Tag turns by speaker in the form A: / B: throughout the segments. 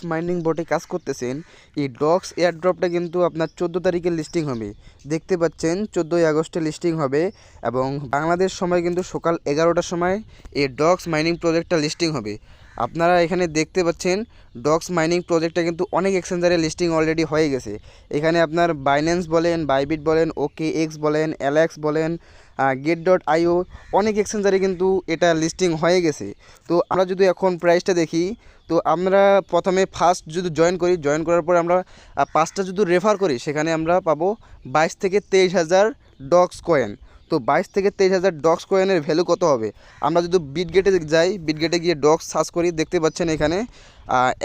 A: Mining বটে কাজ করতেছেন, এই ডক্স এয়ারড্রপটা কিন্তু আপনার 14 তারিখে লিস্টিং হবে। দেখতে পাচ্ছেন 14ই আগস্টে লিস্টিং হবে এবং বাংলাদেশ সময় কিন্তু সকাল 11টার সময় এই ডক্স মাইনিং প্রজেক্টটা লিস্টিং হবে। আপনারা এখানে দেখতে পাচ্ছেন ডক্স মাইনিং প্রজেক্টটা কিন্তু অনেক এক্সচেঞ্জারে লিস্টিং অলরেডি হয়ে গেছে। এখানে আপনার বাইন্যান্স বলেন, বাইবিট বলেন, OKX বলেন, এলএক্স বলেন, get.io অনেক এক্সচেঞ্জারে কিন্তু এটা লিস্টিং হয়ে গেছে। তো আমরা যদি এখন প্রাইসটা দেখি, তো আমরা প্রথমে ফার্স্ট যদি জয়েন করি, জয়েন করার পর আমরা 5টা যদি রেফার করি, সেখানে আমরা পাবো 22 থেকে 23,000 ডক্স কয়েন। তো 22 থেকে 23,000 ডক্স কয়েনের ভ্যালু কত হবে? আমরা যদি বিটগেটে যাই, বিটগেটে গিয়ে ডক্স সার্চ করি, দেখতে পাচ্ছেন এখানে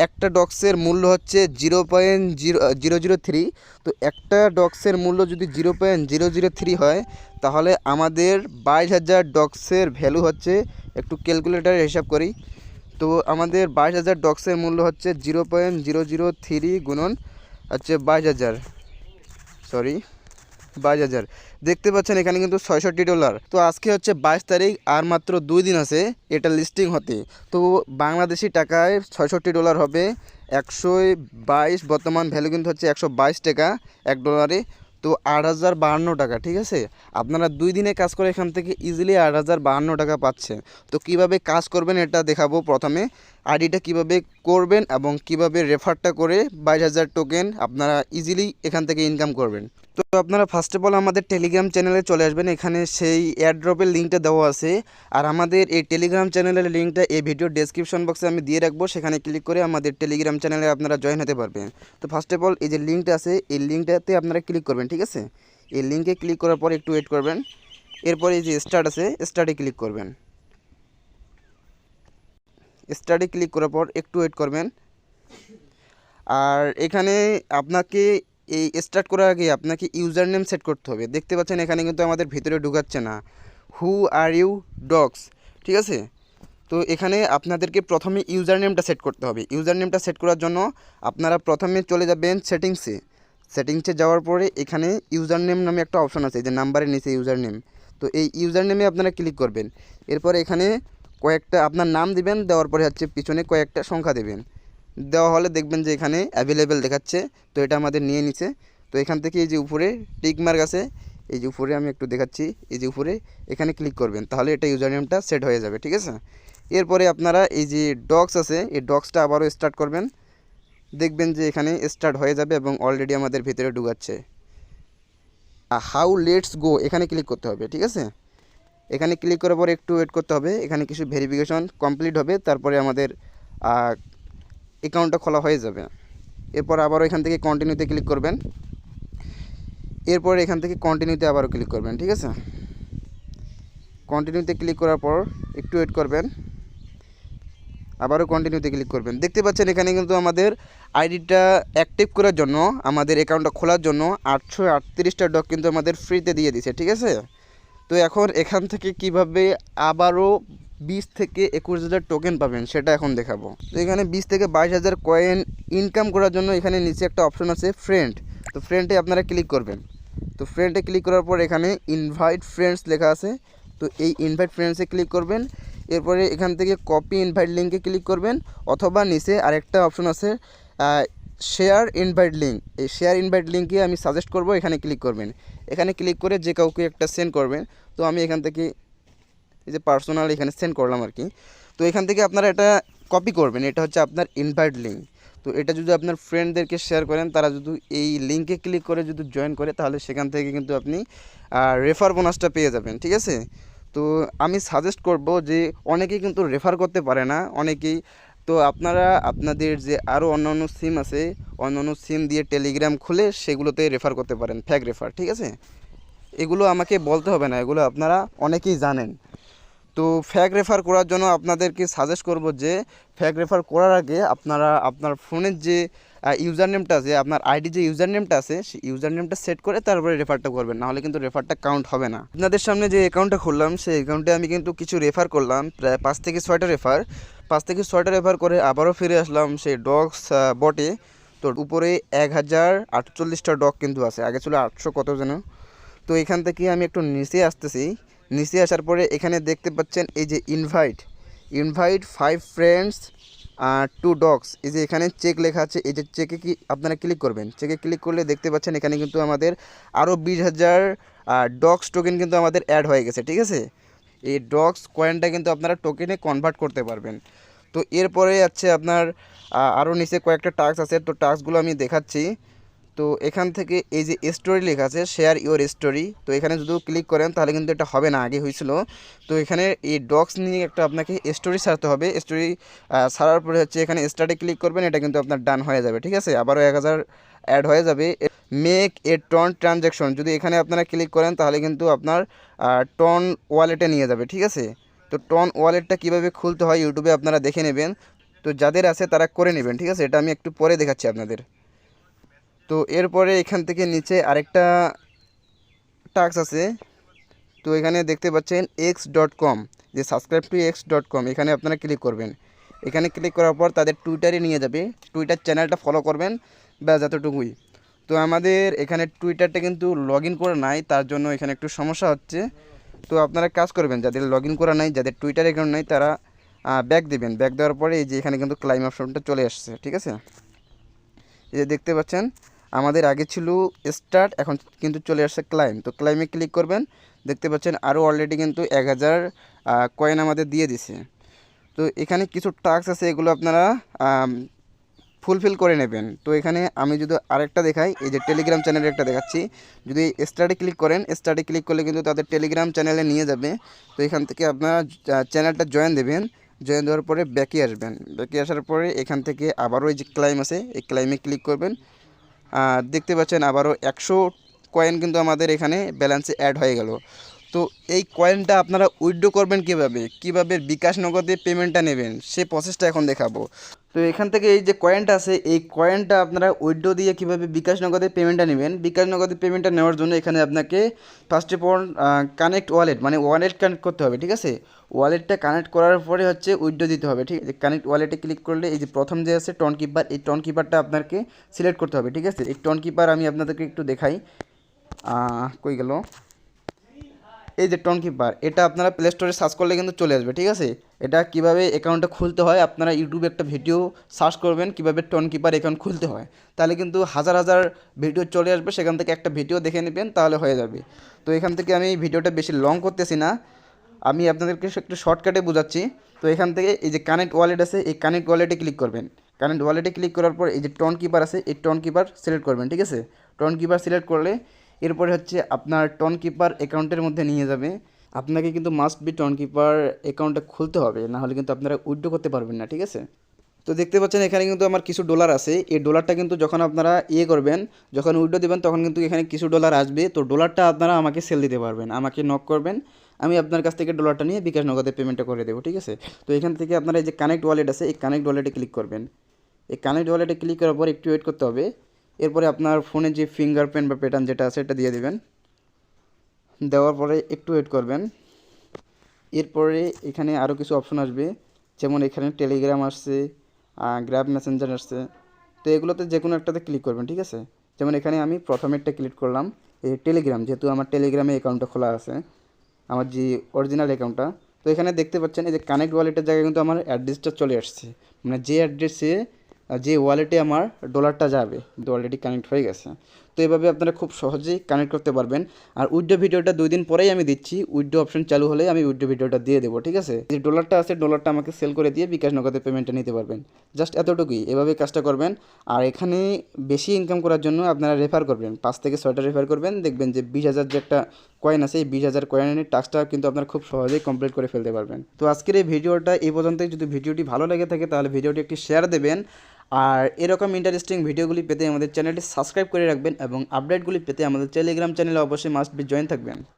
A: একটা ডক্সের মূল্য হচ্ছে 0.003। তো একটা ডক্সের মূল্য যদি 0.003 হয়, তাহলে আমাদের 22,000 ডক্সের ভ্যালু হচ্ছে, একটু ক্যালকুলেটারে হিসাব করি, তো আমাদের 22,000 ডক্সের মূল্য হচ্ছে 0.003 গুণন হচ্ছে 22,000, সরি 22,000। দেখতে পাচ্ছেন এখানে কিন্তু $66। তো আজকে হচ্ছে 22 তারিখ, আর মাত্র 2 দিন আছে এটা লিস্টিং হতে। তো বাংলাদেশি টাকায় $66 হবে 122, বর্তমান ভ্যালু কিন্তু হচ্ছে 122 টাকা $1। তো 8,052 টাকা, ঠিক আছে। আপনারা 2 দিনে কাজ করে এখান থেকে ইজিলি 8,052 টাকা পাচ্ছেন। তো কিভাবে কাজ করবেন এটা দেখাবো। প্রথমে আইডিটা কিভাবে করবেন এবং কিভাবে রেফারটা করে 22,000 টোকেন আপনারা ইজিলি এখান থেকে ইনকাম করবেন। তো আপনারা ফার্স্ট অফ অল আমাদের টেলিগ্রাম চ্যানেলে চলে আসবেন, এখানে সেই এয়ারড্রপের লিঙ্কটা দেওয়া আছে। আর আমাদের এই টেলিগ্রাম চ্যানেলের লিঙ্কটা এই ভিডিও ডেসক্রিপশন বক্সে আমি দিয়ে রাখবো, সেখানে ক্লিক করে আমাদের টেলিগ্রাম চ্যানেলে আপনারা জয়েন হতে পারবেন। তো ফার্স্ট অফ অল এই যে লিঙ্কটা আছে, এই লিঙ্কটাতে আপনারা ক্লিক করবেন, ঠিক আছে। এই লিঙ্কে ক্লিক করার পর একটু ওয়েট করবেন, এরপরে এই যে স্টার্ট আছে, স্টার্টে ক্লিক করবেন। স্টার্টে ক্লিক করার পর একটু ওয়েট করবেন। আর এখানে আপনাকে এই স্টার্ট করার আগে আপনাকে ইউজার নেম সেট করতে হবে। দেখতে পাচ্ছেন এখানে কিন্তু আমাদের ভিতরে ঢুকাচ্ছে না, হু আর ইউ ডক্স, ঠিক আছে। তো এখানে আপনাদেরকে প্রথমে ইউজার নেমটা সেট করতে হবে। ইউজার নেমটা সেট করার জন্য আপনারা প্রথমে চলে যাবেন সেটিংসে। সেটিংসে যাওয়ার পরে এখানে ইউজার নেম নামে একটা অপশন আছে, যে নাম্বারের নিচে ইউজার নেম। তো এই ইউজার নেমে আপনারা ক্লিক করবেন। এরপরে এখানে কয়েকটা আপনার নাম দিবেন, দেওয়ার পরে হচ্ছে পিছনে কয়েকটা সংখ্যা দেবেন। দেওয়া হলে দেখবেন যে এখানে অ্যাভেলেবেল দেখাচ্ছে। তো এটা আমাদের নিয়ে নিছে। তো এখান থেকে এই যে উপরে টিক মার্ক আছে, এই যে উপরে আমি একটু দেখাচ্ছি, এই যে উপরে এখানে ক্লিক করবেন, তাহলে এটা ইউজার নেমটা সেট হয়ে যাবে, ঠিক আছে। এরপরে আপনারা এই যে ডক্স আছে, এই ডক্সটা আবারও স্টার্ট করবেন, দেখবেন যে এখানে স্টার্ট হয়ে যাবে এবং অলরেডি আমাদের ভিতরে ঢুকাচ্ছে। হাউ লেটস গো এখানে ক্লিক করতে হবে, ঠিক আছে। এখানে ক্লিক করার পর একটু ওয়েট করতে হবে, এখানে কিছু ভেরিফিকেশন কমপ্লিট হবে, তারপরে আমাদের অ্যাকাউন্টটা খোলা হয়ে যাবে। এরপর আবারও এখান থেকে কন্টিনিউতে ক্লিক করবেন, এরপর এখান থেকে কন্টিনিউতে আবারও ক্লিক করবেন, ঠিক আছে। কন্টিনিউতে ক্লিক করার পর একটু ওয়েট করবেন, আবারও কন্টিনিউতে ক্লিক করবেন। দেখতে পাচ্ছেন এখানে কিন্তু আমাদের আইডিটা অ্যাক্টিভ করার জন্য, আমাদের অ্যাকাউন্টটা খোলার জন্য 838টা ডক কিন্তু আমাদের ফ্রিতে দিয়ে দিয়েছে, ঠিক আছে। তো এখন এখান থেকে কিভাবে আবারও 20 থেকে 21,000 টোকেন পাবেন সেটা এখন দেখাবো। তো এখানে 20 থেকে 22,000 কয়েন ইনকাম করার জন্য এখানে নিচে একটা অপশন আছে ফ্রেন্ড। তো ফ্রেন্ডে আপনারা ক্লিক করবেন। তো ফ্রেন্ডে ক্লিক করার পর এখানে ইনভাইট ফ্রেন্ডস লেখা আছে, তো এই ইনভাইট ফ্রেন্ডসে ক্লিক করবেন। এরপরে এখান থেকে কপি ইনভাইট লিঙ্কে ক্লিক করবেন, অথবা নিচে আরেকটা অপশন আছে শেয়ার ইনভাইট লিঙ্ক। এই শেয়ার ইনভাইট লিঙ্কে আমি সাজেস্ট করব, এখানে ক্লিক করবেন। এখানে ক্লিক করে যে কাউকে একটা সেন্ড করবেন। তো আমি এখান থেকে এই যে পার্সোনাল এখানে সেন্ড করলাম আর কি। তো এখান থেকে আপনারা এটা কপি করবেন, এটা হচ্ছে আপনার ইনভাইট লিঙ্ক। তো এটা যদি আপনার ফ্রেন্ডদেরকে শেয়ার করেন, তারা যদি এই লিঙ্কে ক্লিক করে যদি জয়েন করে, তাহলে সেখান থেকে কিন্তু আপনি রেফার বোনাসটা পেয়ে যাবেন, ঠিক আছে। তো আমি সাজেস্ট করব যে অনেকেই কিন্তু রেফার করতে পারে না, অনেকেই। তো আপনারা আপনাদের যে আরও অন্যান্য সিম আছে, অন্যান্য সিম দিয়ে টেলিগ্রাম খুলে সেগুলোতে রেফার করতে পারেন, ফ্যাক রেফার, ঠিক আছে। এগুলো আমাকে বলতে হবে না, এগুলো আপনারা অনেকেই জানেন। তো ফ্যাক রেফার করার জন্য আপনাদেরকে সাজেস্ট করব যে ফ্যাক রেফার করার আগে আপনারা আপনার ফোনের যে ইউজার নেমটা আছে, আপনার আইডি যে ইউজার নেমটা আছে, সেই ইউজার নেমটা সেট করে তারপরে রেফারটা করবেন, নাহলে কিন্তু রেফারটা কাউন্ট হবে না। আপনাদের সামনে যে অ্যাকাউন্টটা খুললাম, সেই অ্যাকাউন্টে আমি কিন্তু কিছকিছু রেফার করলাম, প্রায় 5 থেকে 6টা রেফার। 5 থেকে 6টা রেফার করে আবারও ফিরে আসলাম সেই ডগস বটে। তো উপরে 1,048টা ডগ কিন্তু আছে, আগে ছিল 800 কত যেন। তো এখান থেকে আমি একটু নিচে আসতেছি, নিচে আসার পরে এখানে দেখতে পাচ্ছেন এই যে ইনভাইট 5 ফ্রেন্ডস টু ডগস, এই যে এখানে চেক লেখা আছে, এই যে চেকে কি আপনারা ক্লিক করবেন। চেকে ক্লিক করলে দেখতে পাচ্ছেন এখানে কিন্তু আমাদের আরও 20,000 ডগস টোকেন কিন্তু আমাদের অ্যাড হয়ে গেছে, ঠিক আছে। এই ডগস কয়েনটা কিন্তু আপনারা টোকেনে কনভার্ট করতে পারবেন। তো এরপরে আছে আপনার আরও নিচে কয়েকটা টাস্ক আছে, তো টাস্কগুলো আমি দেখাচ্ছি। তো এখান থেকে এই যে স্টোরি লেখা আছে, শেয়ার ইওর স্টোরি, তো এখানে যদি ক্লিক করেন তাহলে কিন্তু এটা হবে না, আগে হয়েছিল। তো এখানে এই ডগস নিয়ে একটা আপনাকে স্টোরি ছাড়তে হবে। স্টোরি ছাড়ার পরে হচ্ছে এখানে স্টার্টে ক্লিক করবেন, এটা কিন্তু আপনার ডান হয়ে যাবে, ঠিক আছে। আবারও 1,000 অ্যাড হয়ে যাবে। মেক এ টন ট্রানজ্যাকশন, যদি এখানে আপনারা ক্লিক করেন তাহলে কিন্তু আপনার টন ওয়ালেটে নিয়ে যাবে, ঠিক আছে। তো টন ওয়ালেটটা কীভাবে খুলতে হয় ইউটিউবে আপনারা দেখে নেবেন। তো যাদের আছে তারা করে নেবেন, ঠিক আছে। এটা আমি একটু পরে দেখাচ্ছি আপনাদের। তো এরপরে এখান থেকে নিচে আরেকটা টাস্ক আছে। তো এখানে দেখতে পাচ্ছেন x.com, যে সাবস্ক্রাইব টু x.com, এখানে আপনারা ক্লিক করবেন। এখানে ক্লিক করার পর তাদের টুইটারে নিয়ে যাবে, টুইটার চ্যানেলটা ফলো করবেন, ব্যাস এতটুকুই। তো আমাদের এখানে টুইটারটা কিন্তু লগ ইন করা নাই, তার জন্য এখানে একটু সমস্যা হচ্ছে। তো আপনারা কাজ করবেন, যাদের লগ ইন করা নাই, যাদের টুইটার অ্যাকাউন্ট নাই, তারা ব্যাক দেবেন। ব্যাক দেওয়ার পরে এই যে এখানে কিন্তু ক্লাইম অপশনটা চলে আসছে, ঠিক আছে। এই যে দেখতে পাচ্ছেন আমাদের আগে ছিল স্টার্ট, এখন কিন্তু চলে আসছে ক্লাইম। তো ক্লাইমে ক্লিক করবেন, দেখতে পাচ্ছেন আরও অলরেডি কিন্তু 1,000 কয়েন আমাদের দিয়ে দিছে। তো এখানে কিছু টাস্ক আছে, এগুলো আপনারা ফুলফিল করে নেবেন। তো এখানে আমি যদি আরেকটা দেখাই, এই যে টেলিগ্রাম চ্যানেলের একটা দেখাচ্ছি। যদি স্টার্টে ক্লিক করেন, স্টার্টে ক্লিক করলে কিন্তু তাদের টেলিগ্রাম চ্যানেলে নিয়ে যাবে। তো এখান থেকে আপনারা চ্যানেলটা জয়েন দেবেন। জয়েন দেওয়ার পরে ব্যাকে আসবেন। ব্যাকে আসার পরে এখান থেকে আবারও এই যে ক্লাইম আছে, এই ক্লাইমে ক্লিক করবেন। দেখতে পাচ্ছেন আবারও 100 কয়েন কিন্তু আমাদের এখানে ব্যালেন্সে অ্যাড হয়ে গেল। তো এই কয়েনটা আপনারা উইথড্র করবেন কীভাবে বিকাশ নগদে পেমেন্টটা নেবেন, সে প্রসেসটা এখন দেখাবো। তো এখান থেকে এই যে কয়েনটা আছে, এই কয়েনটা আপনারা উইথড্র দিয়ে কীভাবে বিকাশ নগদে পেমেন্টটা নেবেন। বিকাশ নগদে পেমেন্টটা নেওয়ার জন্য এখানে আপনাকে first of all connect wallet, মানে ওয়ালেট কানেক্ট করতে হবে, ঠিক আছে। ওয়ালেটটা কানেক্ট করার পরে হচ্ছে উইথড্র দিতে হবে, ঠিক আছে। কানেক্ট ওয়ালেটে ক্লিক করলে এই যে প্রথম যে আছে টন কিপার, এই টন কিপারটা আপনাকে সিলেক্ট করতে হবে, ঠিক আছে। এই টন কিপার আমি আপনাদেরকে একটু দেখাই, কই গেল, এই যে টন কিপার, এটা আপনারা প্লে স্টোরে সার্চ করলে কিন্তু চলে আসবে, ঠিক আছে। এটা কিভাবে অ্যাকাউন্টটা খুলতে হয়, আপনারা ইউটিউবে একটা ভিডিও সার্চ করবেন কিভাবে টন কিপার অ্যাকাউন্ট খুলতে হয়, তাহলে কিন্তু হাজার হাজার ভিডিও চলে আসবে, সেখান থেকে একটা ভিডিও দেখে নেবেন, তাহলে হয়ে যাবে। তো এখান থেকে আমি ভিডিওটা বেশি লং করতেছি না, আমি আপনাদেরকে একটু শর্টকাটে বোঝাচ্ছি। তো এখান থেকে এই যে কানেক্ট ওয়ালেট আছে, এই কানেক্ট ওয়ালেটে ক্লিক করবেন। কানেক্ট ওয়ালেটে ক্লিক করার পর এই যে টন কিপার আছে, এই টন কিপার সিলেক্ট করবেন, ঠিক আছে। টন কিপার সিলেক্ট করলে এরপরে হচ্ছে আপনার টন কিপার অ্যাকাউন্টের মধ্যে নিয়ে যাবে। আপনাকে কিন্তু মাস্ট বি টন কিপার অ্যাকাউন্টটা খুলতে হবে, না হলে কিন্তু আপনারা উইথড্র করতে পারবেন না, ঠিক আছে। তো দেখতে পাচ্ছেন এখানে কিন্তু আমার কিছু ডলার আছে, এই ডলারটা কিন্তু যখন আপনারা করবেন, যখন উইথড্র দেবেন তখন কিন্তু এখানে কিছু ডলার আসবে। তো ডলারটা আপনারা আমাকে সেল দিতে পারবেন, আমাকে নক করবেন, আমি আপনার কাছ থেকে ডলারটা নিয়ে বিকাশ নগদে পেমেন্টটা করে দেবো, ঠিক আছে। তো এখান থেকে আপনারা এই যে কানেক্ট ওয়ালেট আছে, এই কানেক্ট ওয়ালেটে ক্লিক করবেন। এই কানেক্ট ওয়ালেটে ক্লিক করার পর একটু ওয়েট করতে হবে। এরপরে আপনার ফোনে যে ফিঙ্গারপ্রিন্ট বা প্যাটার্ন যেটা আছে এটা দিয়ে দেবেন। দেওয়ার পরে একটু ওয়েট করবেন। এরপরে এখানে আরও কিছু অপশন আসবে, যেমন এখানে টেলিগ্রাম আসছে, গ্র্যাব মেসেঞ্জার আসছে। তো এগুলোতে যে কোনো একটাতে ক্লিক করবেন, ঠিক আছে। যেমন এখানে আমি প্রথমেরটা ক্লিক করলাম, এই টেলিগ্রাম, যেহেতু আমার টেলিগ্রামে অ্যাকাউন্টটা খোলা আছে, আমার যে অরিজিনাল অ্যাকাউন্টটা। তো এখানে দেখতে পাচ্ছেন এই যে কানেক্ট ওয়ালেটের জায়গায় কিন্তু আমার অ্যাড্রেসটা চলে আসছে, মানে যে অ্যাড্রেসে যে ওয়ালেটে আমার ডলারটা যাবে কিন্তু অলরেডি কানেক্ট হয়ে গেছে। তো এভাবে আপনারা খুব সহজেই কানেক্ট করতে পারবেন। আর উইথড্র ভিডিওটা 2 দিন পরেই আমি দিচ্ছি, উইথড্র অপশন চালু হলে আমি উইথড্র ভিডিওটা দিয়ে দেবো, ঠিক আছে। যে ডলারটা আছে, ডলারটা আমাকে সেল করে দিয়ে বিকাশ নগদে পেমেন্টটা নিতে পারবেন। জাস্ট এতটুকুই, এভাবে কাজটা করবেন। আর এখানে বেশি ইনকাম করার জন্য আপনারা রেফার করবেন, 5 থেকে 6টা রেফার করবেন, দেখবেন যে 20,000 যে একটা কয়েন আছে, এই 20,000 কয়েনের টাস্কটা কিন্তু আপনারা খুব সহজেই কমপ্লিট করে ফেলতে পারবেন। তো আজকের এই ভিডিওটা এই পর্যন্তই। যদি ভিডিওটি ভালো লেগে থাকে তাহলে ভিডিওটি একটি শেয়ার দেবেন। আর এরকম ইন্টারেস্টিং ভিডিওগুলি পেতে আমাদের চ্যানেলটি সাবস্ক্রাইব করে রাখবেন এবং আপডেটগুলি পেতে আমাদের টেলিগ্রাম চ্যানেলে অবশ্যই মাস্ট বি জয়েন থাকবেন।